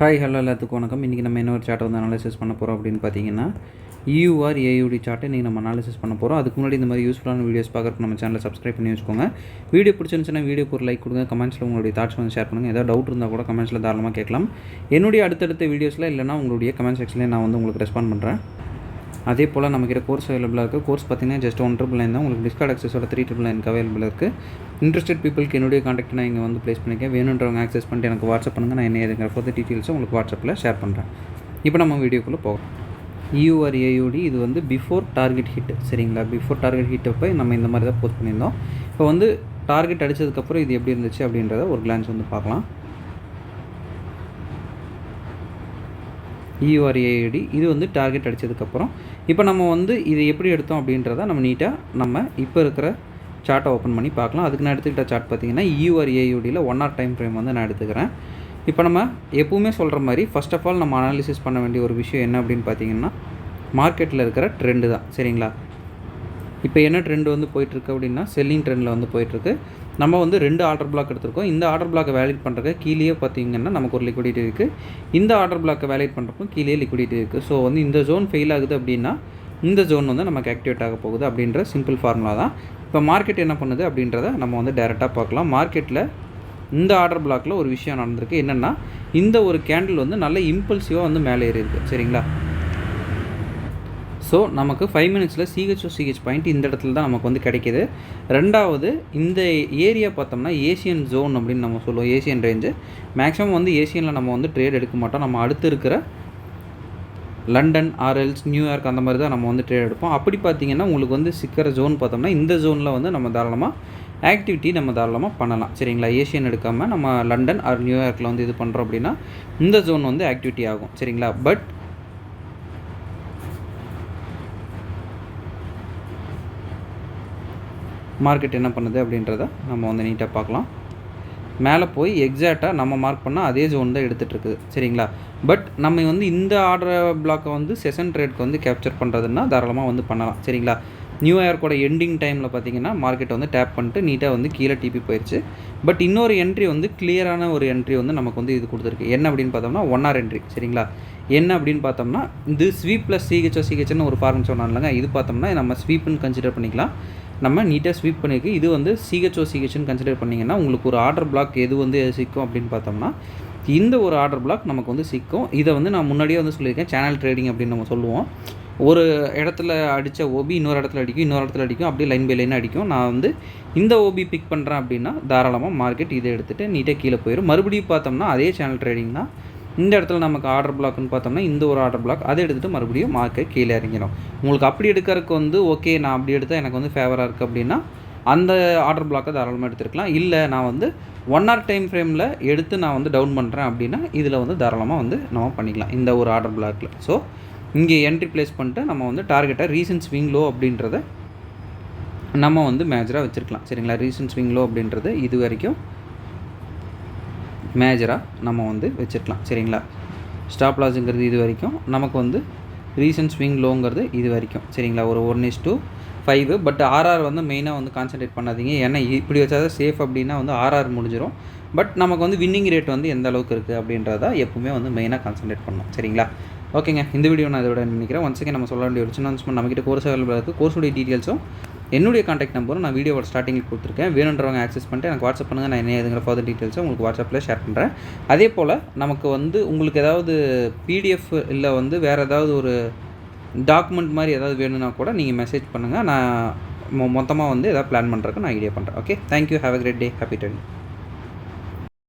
Hi hello எல்லாத்துக்கும் வணக்கம். இன்றைக்கி நம்ம என்ன ஒரு சார்ட்டை வந்து அனாலிசிஸ் பண்ண போகிறோம் அப்படின்னு பார்த்தீங்கன்னா EUR AUD சார்ட்டை இன்றைக்கி நம்ம அனாலிசிஸ் பண்ண போகிறோம். அதுக்கு முன்னாடி இந்த மாதிரி யூஸ்ஃபுல்லான வீடியோஸ் பார்க்குறதுக்கு நம்ம சேனலை சப்ஸ்கிரைப் பண்ணி வச்சுக்கோங்க. வீடியோ பிடிச்சிருந்துச்சுன்னா வீடியோக்கு ஒரு லைக் கொடுங்க. கமெண்ட்ஸில் உங்களுடைய தாட்ஸ் வந்து ஷேர் பண்ணுங்கள். ஏதாவது டவுட் இருந்தால் கூட கமெண்ட்ஸில் தாராளமாக கேட்கலாம். என்னுடைய அடுத்தடுத்த வீடியோஸில் இல்லைனா உங்களுடைய கமெண்ட் செக்ஷனில் நான் வந்து உங்களுக்கு ரெஸ்பாண்ட் பண்ணுறேன். அதே போல் நம்மக்கிட்ட கோர்ஸ் அவைலபிளாக இருக்குது. கோர்ஸ் பார்த்தீங்கன்னா ஜஸ்ட் 1,999 தான். உங்களுக்கு டிஸ்கார்ட் ஆக்சஸோட 3,999 அவைலபிள் இருக்குது. இன்ட்ரெஸ்டட் பீப்புளுக்கு என்னுடைய காண்டாக்ட் நான் இங்கே வந்து ப்ளேஸ் பண்ணிக்கேன். வேணுன்றவங்க ஆக்சஸ் பண்ணிட்டு எனக்கு வாட்ஸ்அப் பண்ணுங்கள். நான் என்ன ஏதுங்கிற ஃபர்தர் டீட்டெயில்ஸை உங்களுக்கு வாட்ஸ்அப்பில் ஷேர் பண்ணுறேன். இப்போ நம்ம வீடியோக்குள்ளே போகலாம். EUR AUD இது வந்து பிஃபோர் டார்கெட் ஹிட், சரிங்களா? பிஃபோர் டார்கெட் ஹிட் அப்போ நம்ம இந்த மாதிரி தான் போஸ்ட் பண்ணியிருந்தோம். இப்போ வந்து டார்கெட் அடித்ததுக்கப்புறம் இது எப்படி இருந்துச்சு அப்படின்றத ஒரு கிளான்ஸ் வந்து பார்க்கலாம். EUR AUD இது வந்து டார்கெட் அடித்ததுக்கப்புறம் இப்போ நம்ம வந்து இது எப்படி எடுத்தோம் அப்படின்றத நம்ம நீட்டாக நம்ம இப்போ இருக்கிற சார்ட்டை ஓப்பன் பண்ணி பார்க்கலாம். அதுக்கு நான் எடுத்துக்கிட்ட சார்ட் பார்த்தீங்கன்னா EUR AUDயில் 1 hour டைம் ஃப்ரேம் வந்து நான் எடுத்துக்கிறேன். இப்போ நம்ம எப்பவுமே சொல்கிற மாதிரி ஃபர்ஸ்ட் ஆஃப் ஆல் நம்ம அனாலிசிஸ் பண்ண வேண்டிய ஒரு விஷயம் என்ன அப்படின்னு பார்த்தீங்கன்னா மார்க்கெட்டில் இருக்கிற ட்ரெண்டு தான், சரிங்களா? இப்போ என்ன ட்ரெண்ட் வந்து போயிட்டுருக்கு அப்படின்னா செல்லிங் ட்ரெண்டில் வந்து போயிட்டுருக்கு. நம்ம வந்து 2 ஆர்டர் பிளாக் எடுத்திருக்கோம். இந்த ஆர்டர் பிளாக்கை வேலிட் பண்ணுறதுக்கு கீழே பார்த்தீங்கன்னா நமக்கு ஒரு லிக்விடிட்டி இருக்குது. இந்த ஆர்டர் பிளாக்கை வேலிட் பண்ணுறதுக்கும் கீழே லிக்விடிட்டி இருக்குது. ஸோ வந்து இந்த ஜோன் ஃபெயில் ஆகுது அப்படின்னா இந்த ஜோன் வந்து நமக்கு ஆக்டிவேட் ஆக போகுது அப்படின்ற சிம்பிள் ஃபார்முலா தான். இப்போ மார்க்கெட் என்ன பண்ணுது அப்படின்றத நம்ம வந்து டைரெக்டாக பார்க்கலாம். மார்க்கெட்டில் இந்த ஆர்டர் பிளாக்கில் ஒரு விஷயம் நடந்திருக்கு. என்னென்னா இந்த ஒரு கேண்டில் வந்து நல்ல இம்பல்சிவாக வந்து மேலே ஏறி இருக்குது, சரிங்களா? ஸோ நமக்கு 5 மினிட்ஸில் CH பாயிண்ட் இந்த இடத்துல தான் நமக்கு வந்து கிடைக்கிது. ரெண்டாவது இந்த ஏரியா பார்த்தோம்னா ஏசியன் ஜோன் அப்படின்னு நம்ம சொல்லுவோம். ஏசியன் ரேஞ்சு மேக்ஸிமம் வந்து ஏசியனில் நம்ம வந்து ட்ரேட் எடுக்க மாட்டோம். நம்ம அடுத்து இருக்கிற லண்டன் ஆர்எல்ஸ் நியூயார்க் அந்த மாதிரி தான் நம்ம வந்து ட்ரேட் எடுப்போம். அப்படி பார்த்தீங்கன்னா உங்களுக்கு வந்து சிக்கிற ஜோன் பார்த்தோம்னா இந்த ஜோனில் வந்து நம்ம தாராளமாக ஆக்டிவிட்டி நம்ம தாராளமாக பண்ணலாம், சரிங்களா? ஏசியன் எடுக்காமல் நம்ம லண்டன் ஆர் நியூயார்க்கில் வந்து இது பண்ணுறோம் அப்படின்னா இந்த ஜோன் வந்து ஆக்டிவிட்டி ஆகும், சரிங்களா? பட் மார்க்கெட் என்ன பண்ணுது அப்படின்றத நம்ம வந்து நீட்டாக பார்க்கலாம். மேலே போய் எக்ஸாக்டாக நம்ம மார்க் பண்ணால் அதே ஜோன் தான் எடுத்துகிட்ருக்குது, சரிங்களா? பட் நம்ம வந்து இந்த ஆர்டர் பிளாக்கை வந்து செஷன் ட்ரேட்க்கு வந்து கேப்சர் பண்ணுறதுன்னா தாராளமாக வந்து பண்ணலாம், சரிங்களா? நியூயார்க்கோட எண்டிங் டைமில் பார்த்தீங்கன்னா மார்க்கெட் வந்து டேப் பண்ணிட்டு நீட்டாக வந்து கீழே டிபி போயிடுச்சு. பட் இன்னொரு என்ட்ரி வந்து கிளியரான ஒரு என்ட்ரி வந்து நமக்கு வந்து இது கொடுத்துருக்கு. என்ன அப்படின்னு பார்த்தோம்னா 1 hour என்ட்ரி, சரிங்களா? என்ன அப்படின்னு பார்த்தோம்னா இது ஸ்வீப் ப்ளஸ் CHன்னு ஒரு ஃபார்ம் சொன்னாங்க. இது பார்த்தோம்னா நம்ம ஸ்வீப்புன்னு கன்சிடர் பண்ணிக்கலாம். நம்ம நீட்டாக ஸ்வீப் பண்ணியிருக்கு. இது வந்து CHன்னு கன்சிடர் பண்ணிங்கன்னா உங்களுக்கு ஒரு ஆர்டர் பிளாக் எது வந்து சிக்கும் அப்படின்னு பார்த்தோம்னா இந்த ஒரு ஆர்டர் பிளாக் நமக்கு வந்து சிக்கும். இதை வந்து நான் முன்னாடியே வந்து சொல்லியிருக்கேன், சேனல் ட்ரேடிங் அப்படின்னு நம்ம சொல்லுவோம். ஒரு இடத்துல அடித்த ஓபி இன்னொரு இடத்துல அடிக்கும், இன்னொரு இடத்துல அடிக்கும், அப்படியே லைன் பை லைன் அடிக்கும். நான் வந்து இந்த ஓபி பிக் பண்ணுறேன் அப்படின்னா தாராளமாக மார்க்கெட் இதை எடுத்துகிட்டு நீட்டாக கீழே போயிடும். மறுபடியும் பார்த்தோம்னா அதே சேனல் ட்ரேடிங் தான். இந்த இடத்துல நமக்கு ஆர்டர் பிளாக்னு பார்த்தோம்னா இந்த ஒரு ஆர்டர் பிளாக் அதை எடுத்துகிட்டு மறுபடியும் மார்க்கெட் கீழே இறங்கிடும். உங்களுக்கு அப்படி எடுக்கிறதுக்கு வந்து ஓகே நான் அப்படி எடுத்தால் எனக்கு வந்து ஃபேவராக இருக்குது அப்படின்னா அந்த ஆர்டர் பிளாக்கை தாராளமாக எடுத்துருக்கலாம். இல்லை நான் வந்து 1 hour டைம் ஃப்ரேமில் எடுத்து நான் வந்து டவுன் பண்ணுறேன் அப்படின்னா இதில் வந்து தாராளமாக வந்து நம்ம பண்ணிக்கலாம் இந்த ஒரு ஆர்டர் பிளாக்கில். ஸோ இங்கே என்ட்ரி ப்ளேஸ் பண்ணிட்டு நம்ம வந்து டார்கெட்டை ரீசன்ட் ஸ்விங் லோ அப்படின்றத நம்ம வந்து மேஜராக வச்சுருக்கலாம், சரிங்களா? ரீசன்ட் ஸ்விங் லோ அப்படின்றது இது வரைக்கும் மேஜராக நம்ம வந்து வச்சுருக்கலாம், சரிங்களா? ஸ்டாப் லாஸுங்கிறது இது வரைக்கும் நமக்கு வந்து ரீசன்ட் ஸ்விங் லோங்கிறது இது வரைக்கும், சரிங்களா? ஒரு 1:5. பட் ஆர்ஆர் வந்து மெயினாக வந்து கான்சன்ட்ரேட் பண்ணாதீங்க. ஏன்னா இப்படி வச்சா தான் சேஃப் அப்படின்னா வந்து ஆர்ஆர் முடிஞ்சிடும். பட் நமக்கு வந்து வின்னிங் ரேட் வந்து எந்த அளவுக்கு இருக்குது அப்படின்றத எப்பவுமே வந்து மெயினாக கான்சன்ட்ரேட் பண்ணணும், சரிங்களா? ஓகேங்க, இந்த வீடியோ நான் இதோட நினைக்கிறேன். ஒன்ஸ் அகேன் நம்ம சொல்ல வேண்டிய ஒரு சின்ன அனௌன்ஸ்மெண்ட், நம்மகிட்ட கோர்ஸ் அவைலபிளாக இருக்குது. கோர்ஸுடைய டீட்டெயில்ஸும் என்னுடைய காண்டாக்ட் நம்பரும் நான் வீடியோவோட ஸ்டார்டிங்கில் கொடுத்துருக்கேன். வேணுன்றவங்க ஆக்சஸ் பண்ணிட்டு எனக்கு வாட்ஸ்அப் பண்ணுங்கள். நான் என்ன ஏதுங்கிற ஃபர்தர் டீட்டெயில்ஸை உங்களுக்கு வாட்ஸ்அப்பில் ஷேர் பண்ணுறேன். அதே போல் நமக்கு வந்து உங்களுக்கு ஏதாவது பிடிஎஃப் இல்லை வந்து வேறு ஏதாவது ஒரு டாக்குமெண்ட் மாதிரி ஏதாவது வேணும்னா கூட நீங்கள் மெசேஜ் பண்ணுங்கள். நான் மொத்தமாக வந்து எதாவது பிளான் பண்ணுறதுக்கு நான் ஐடியா பண்ணுறேன். Okay, thank you, have a great day, happy trading.